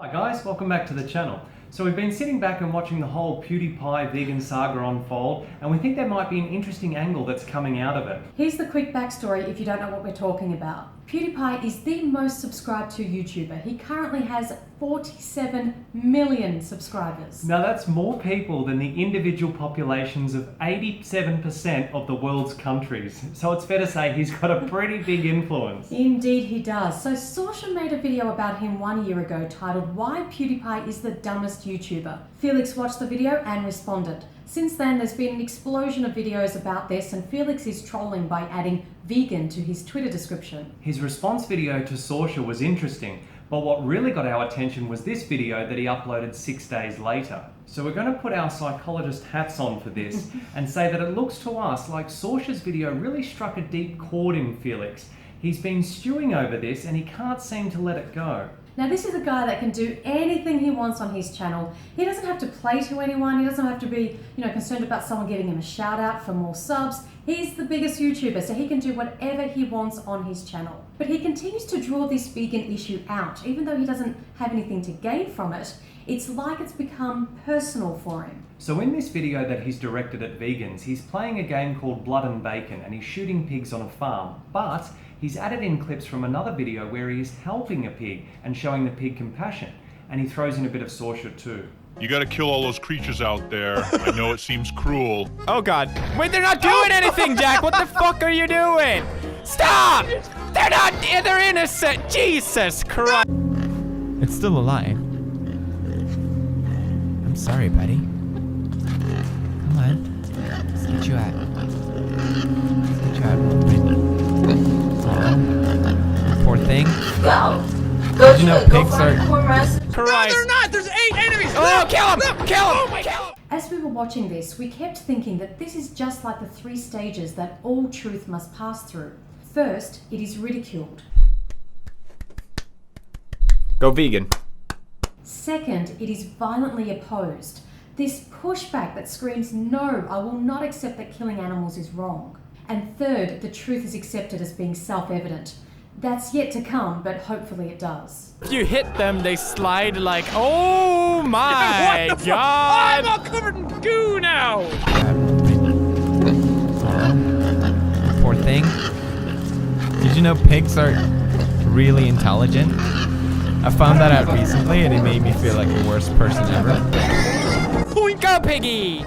Hi guys, welcome back to the channel. So we've been sitting back and watching the whole PewDiePie vegan saga unfold, and we think there might be an interesting angle that's coming out of it. Here's the quick backstory if you don't know what we're talking about. PewDiePie is the most subscribed to YouTuber. He currently has 47 million subscribers. Now that's more people than the individual populations of 87% of the world's countries. So it's fair to say he's got a pretty big influence. Indeed he does. So Sorsha made a video about him 1 year ago titled "Why PewDiePie is the Dumbest YouTuber." Felix watched the video and responded. Since then, there's been an explosion of videos about this, and Felix is trolling by adding vegan to his Twitter description. His response video to Sorsha was interesting, but what really got our attention was this video that he uploaded 6 days later. So we're going to put our psychologist hats on for this and say that it looks to us like Sorsha's video really struck a deep chord in Felix. He's been stewing over this and he can't seem to let it go. Now this is a guy that can do anything he wants on his channel. He doesn't have to play to anyone. He doesn't have to be, concerned about someone giving him a shout out for more subs. He's the biggest YouTuber, so he can do whatever he wants on his channel. But he continues to draw this vegan issue out. Even though he doesn't have anything to gain from it, it's like it's become personal for him. So in this video that he's directed at vegans, he's playing a game called Blood and Bacon and he's shooting pigs on a farm, but he's added in clips from another video where he is helping a pig and showing the pig compassion, and he throws in a bit of Sorsha too. You gotta kill all those creatures out there. I know it seems cruel. Oh god. Wait, they're not doing anything, Jack! What the fuck are you doing? Stop! They're innocent! Jesus Christ! It's still alive. I'm sorry, buddy. Come on. Let's get you out. Let's get you out. Poor thing. Go! Did you know pigs are... Christ. No, they're not! There's 8 enemies! Oh, kill him! Kill him! Oh my god! As we were watching this, we kept thinking that this is just like the 3 stages that all truth must pass through. First, it is ridiculed. Go vegan. Second, it is violently opposed. This pushback that screams, "No, I will not accept that killing animals is wrong." And third, the truth is accepted as being self-evident. That's yet to come, but hopefully it does. If you hit them, they slide like, oh my god! I'm all covered in goo now! Poor thing. Did you know pigs are really intelligent? I found that out recently and it made me feel like the worst person ever. Go, piggy!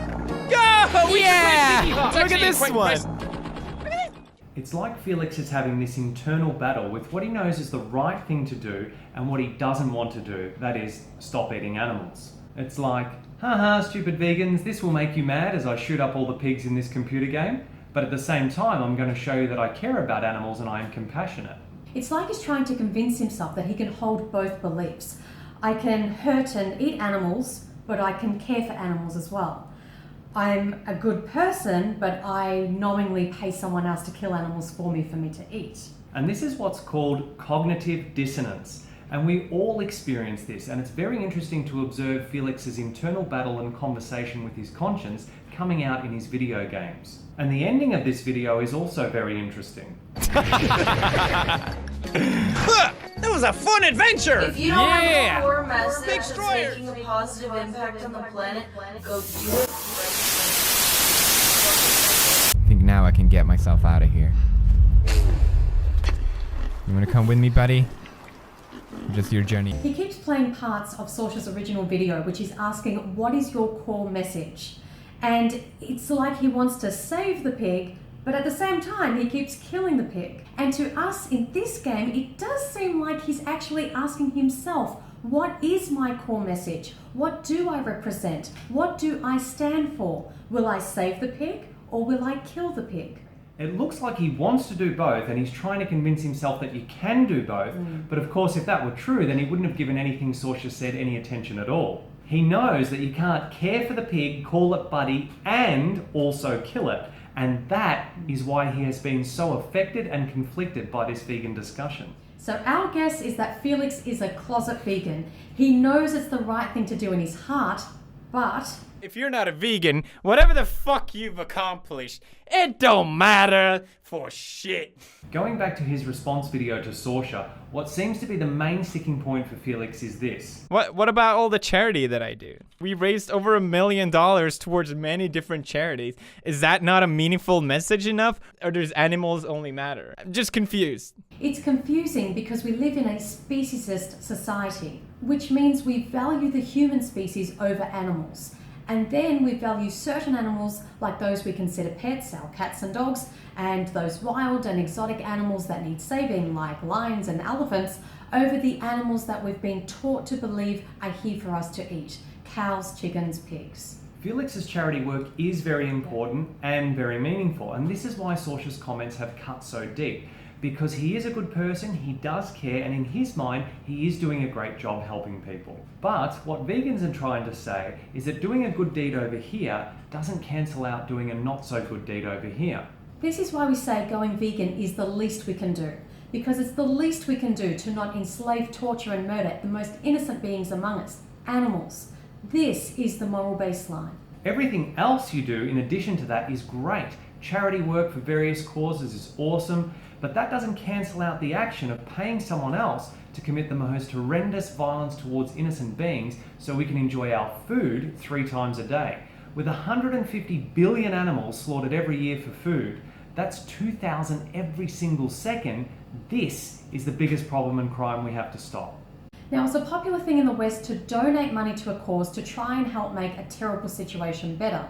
Go! Yeah! Look at this one! It's like Felix is having this internal battle with what he knows is the right thing to do and what he doesn't want to do, that is, stop eating animals. It's like, haha, stupid vegans, this will make you mad as I shoot up all the pigs in this computer game, but at the same time I'm going to show you that I care about animals and I am compassionate. It's like he's trying to convince himself that he can hold both beliefs. I can hurt and eat animals, but I can care for animals as well. I'm a good person, but I knowingly pay someone else to kill animals for me to eat. And this is what's called cognitive dissonance. And we all experience this, and it's very interesting to observe Felix's internal battle and conversation with his conscience coming out in his video games. And the ending of this video is also very interesting. That was a fun adventure! If you don't have a core message that's making a positive impact on the planet, go do it. I think now I can get myself out of here. You wanna come with me, buddy? Just your journey. He keeps playing parts of Sorsha's original video, which is asking, what is your core message? And it's like he wants to save the pig, but at the same time, he keeps killing the pig. And to us in this game, it does seem like he's actually asking himself, what is my core message? What do I represent? What do I stand for? Will I save the pig or will I kill the pig? It looks like he wants to do both and he's trying to convince himself that you can do both, but of course if that were true then he wouldn't have given anything Sorsha said any attention at all. He knows that you can't care for the pig, call it buddy, and also kill it. And that is why he has been so affected and conflicted by this vegan discussion. So our guess is that Felix is a closet vegan. He knows it's the right thing to do in his heart, but If you're not a vegan, whatever the fuck you've accomplished, it don't matter for shit. Going back to his response video to Sorsha, what seems to be the main sticking point for Felix is this. What about all the charity that I do? We raised over $1 million towards many different charities. Is that not a meaningful message enough? Or does animals only matter? I'm just confused. It's confusing because we live in a speciesist society, which means we value the human species over animals. And then we value certain animals like those we consider pets, our cats and dogs, and those wild and exotic animals that need saving like lions and elephants over the animals that we've been taught to believe are here for us to eat, cows, chickens, pigs. Felix's charity work is very important and very meaningful, and this is why Sorsha's comments have cut so deep. Because he is a good person, he does care, and in his mind, he is doing a great job helping people. But what vegans are trying to say is that doing a good deed over here doesn't cancel out doing a not so good deed over here. This is why we say going vegan is the least we can do. Because it's the least we can do to not enslave, torture and murder the most innocent beings among us, animals. This is the moral baseline. Everything else you do in addition to that is great. Charity work for various causes is awesome, but that doesn't cancel out the action of paying someone else to commit the most horrendous violence towards innocent beings so we can enjoy our food 3 times a day. With 150 billion animals slaughtered every year for food, that's 2,000 every single second. This is the biggest problem and crime we have to stop. Now, it's a popular thing in the West to donate money to a cause to try and help make a terrible situation better.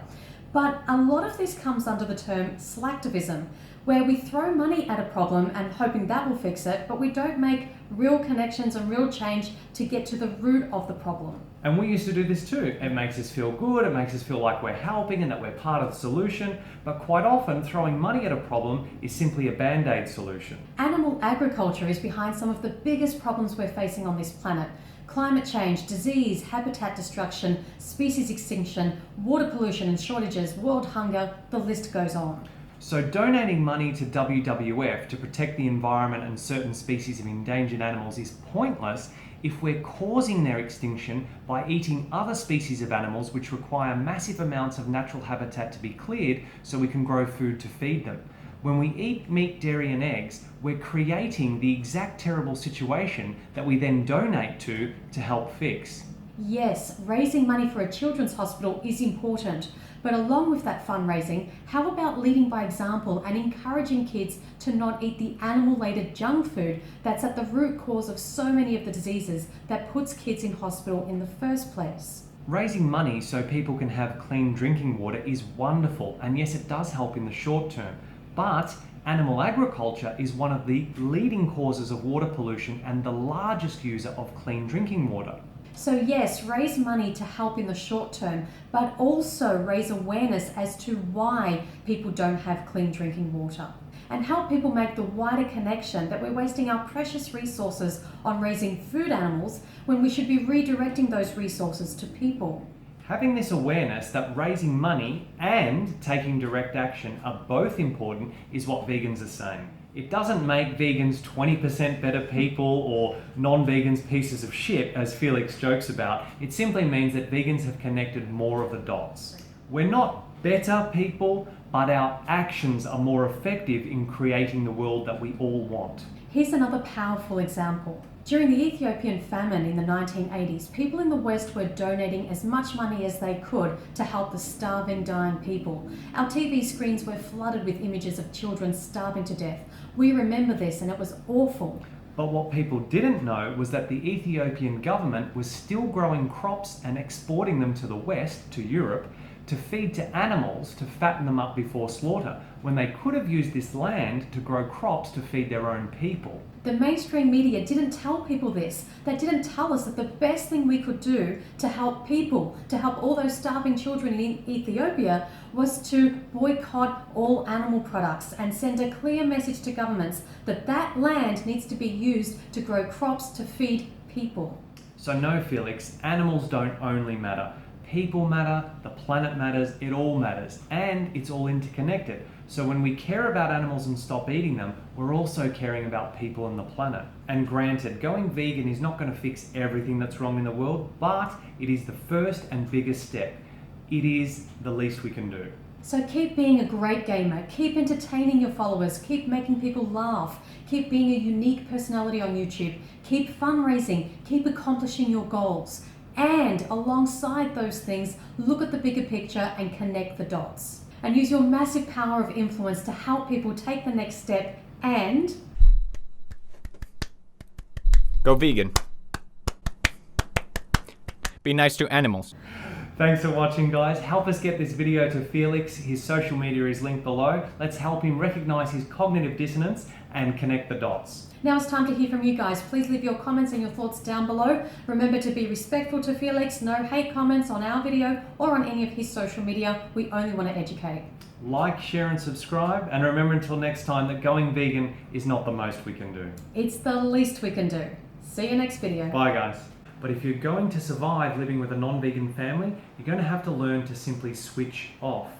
But a lot of this comes under the term slacktivism, where we throw money at a problem and hoping that will fix it, but we don't make real connections and real change to get to the root of the problem. And we used to do this too. It makes us feel good, it makes us feel like we're helping and that we're part of the solution, but quite often throwing money at a problem is simply a band-aid solution. Animal agriculture is behind some of the biggest problems we're facing on this planet. Climate change, disease, habitat destruction, species extinction, water pollution and shortages, world hunger, the list goes on. So donating money to WWF to protect the environment and certain species of endangered animals is pointless if we're causing their extinction by eating other species of animals which require massive amounts of natural habitat to be cleared so we can grow food to feed them. When we eat meat, dairy and eggs, we're creating the exact terrible situation that we then donate to help fix. Yes, raising money for a children's hospital is important, but along with that fundraising, how about leading by example and encouraging kids to not eat the animal-laden junk food that's at the root cause of so many of the diseases that puts kids in hospital in the first place? Raising money so people can have clean drinking water is wonderful, and yes, it does help in the short term. But animal agriculture is one of the leading causes of water pollution and the largest user of clean drinking water. So yes, raise money to help in the short term, but also raise awareness as to why people don't have clean drinking water. And help people make the wider connection that we're wasting our precious resources on raising food animals when we should be redirecting those resources to people. Having this awareness that raising money and taking direct action are both important is what vegans are saying. It doesn't make vegans 20% better people or non-vegans pieces of shit, as Felix jokes about. It simply means that vegans have connected more of the dots. We're not better people, but our actions are more effective in creating the world that we all want. Here's another powerful example. During the Ethiopian famine in the 1980s, people in the West were donating as much money as they could to help the starving, dying people. Our TV screens were flooded with images of children starving to death. We remember this, and it was awful. But what people didn't know was that the Ethiopian government was still growing crops and exporting them to the West, to Europe, to feed to animals to fatten them up before slaughter, when they could have used this land to grow crops to feed their own people. The mainstream media didn't tell people this. They didn't tell us that the best thing we could do to help people, to help all those starving children in Ethiopia, was to boycott all animal products and send a clear message to governments that that land needs to be used to grow crops to feed people. So no, Felix, animals don't only matter. People matter, the planet matters, it all matters, and it's all interconnected. So when we care about animals and stop eating them, we're also caring about people and the planet. And granted, going vegan is not going to fix everything that's wrong in the world, but it is the first and biggest step. it is the least we can do. So keep being a great gamer, keep entertaining your followers, keep making people laugh, keep being a unique personality on YouTube, keep fundraising, keep accomplishing your goals. And alongside those things, look at the bigger picture and connect the dots. And use your massive power of influence to help people take the next step and Go vegan. Be nice to animals. Thanks for watching, guys. Help us get this video to Felix. His social media is linked below. Let's help him recognize his cognitive dissonance and connect the dots. now it's time to hear from you guys. Please leave your comments and your thoughts down below. Remember to be respectful to Felix. No hate comments on our video or on any of his social media. We only want to educate. Like, share and subscribe, and remember until next time that going vegan is not the most we can do. It's the least we can do. See you next video. Bye, guys. But if you're going to survive living with a non-vegan family, you're going to have to learn to simply switch off.